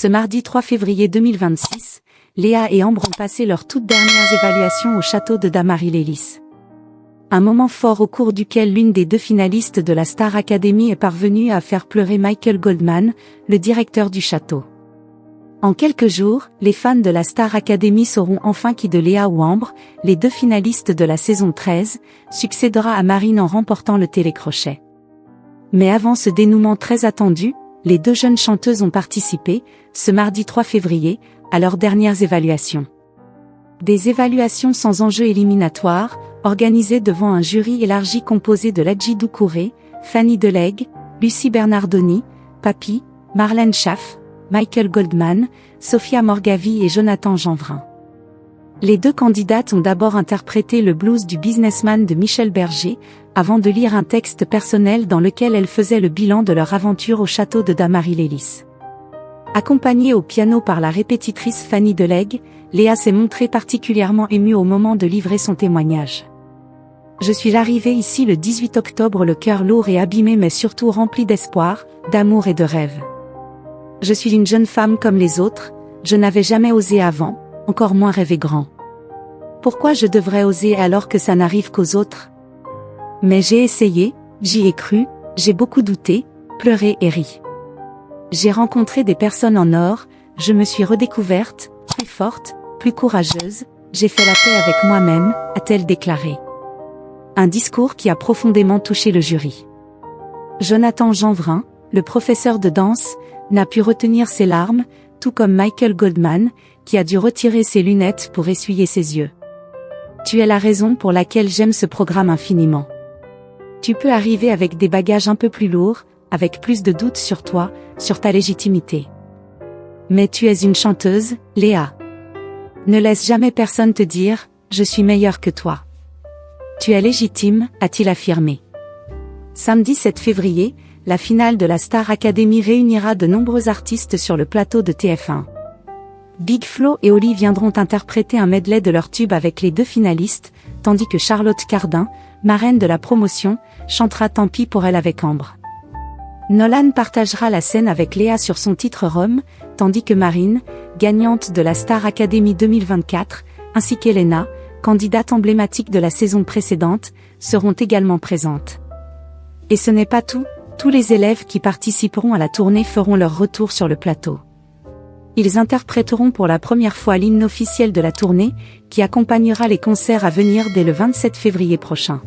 Ce mardi 3 février 2026, Léa et Ambre ont passé leurs toutes dernières évaluations au château de Dammarie-les-Lys. Un moment fort au cours duquel l'une des deux finalistes de la Star Academy est parvenue à faire pleurer Michael Goldman, le directeur du château. En quelques jours, les fans de la Star Academy sauront enfin qui de Léa ou Ambre, les deux finalistes de la saison 13, succédera à Marine en remportant le télécrochet. Mais avant ce dénouement très attendu, les deux jeunes chanteuses ont participé, ce mardi 3 février, à leurs dernières évaluations. Des évaluations sans enjeu éliminatoire, organisées devant un jury élargi composé de Ladji Doucouré, Fanny Delègue, Lucie Bernardoni, Papy, Marlène Schaff, Michael Goldman, Sophia Morgavi et Jonathan Jeanvrin. Les deux candidates ont d'abord interprété le blues du businessman de Michel Berger, avant de lire un texte personnel dans lequel elles faisaient le bilan de leur aventure au château de Dammarie-les-Lys. Accompagnée au piano par la répétitrice Fanny Delègue, Léa s'est montrée particulièrement émue au moment de livrer son témoignage. « Je suis arrivée ici le 18 octobre le cœur lourd et abîmé mais surtout rempli d'espoir, d'amour et de rêves. Je suis une jeune femme comme les autres, je n'avais jamais osé avant, encore moins rêvé grand. Pourquoi je devrais oser alors que ça n'arrive qu'aux autres? Mais j'ai essayé, j'y ai cru, j'ai beaucoup douté, pleuré et ri. J'ai rencontré des personnes en or, je me suis redécouverte, plus forte, plus courageuse, j'ai fait la paix avec moi-même, a-t-elle déclaré. Un discours qui a profondément touché le jury. Jonathan Jeanvrin, le professeur de danse, n'a pu retenir ses larmes, tout comme Michael Goldman, qui a dû retirer ses lunettes pour essuyer ses yeux. Tu es la raison pour laquelle j'aime ce programme infiniment. Tu peux arriver avec des bagages un peu plus lourds, avec plus de doutes sur toi, sur ta légitimité. Mais tu es une chanteuse, Léa. Ne laisse jamais personne te dire « Je suis meilleure que toi ». Tu es légitime, a-t-il affirmé. Samedi 7 février, la finale de la Star Academy réunira de nombreux artistes sur le plateau de TF1. Big Flo et Oli viendront interpréter un medley de leurs tubes avec les deux finalistes, tandis que Charlotte Cardin, marraine de la promotion, chantera Tant pis pour elle avec Ambre. Nolan partagera la scène avec Léa sur son titre Rome, tandis que Marine, gagnante de la Star Academy 2024, ainsi qu'Elena, candidate emblématique de la saison précédente, seront également présentes. Et ce n'est pas tout, tous les élèves qui participeront à la tournée feront leur retour sur le plateau. Ils interpréteront pour la première fois l'hymne officiel de la tournée, qui accompagnera les concerts à venir dès le 27 février prochain.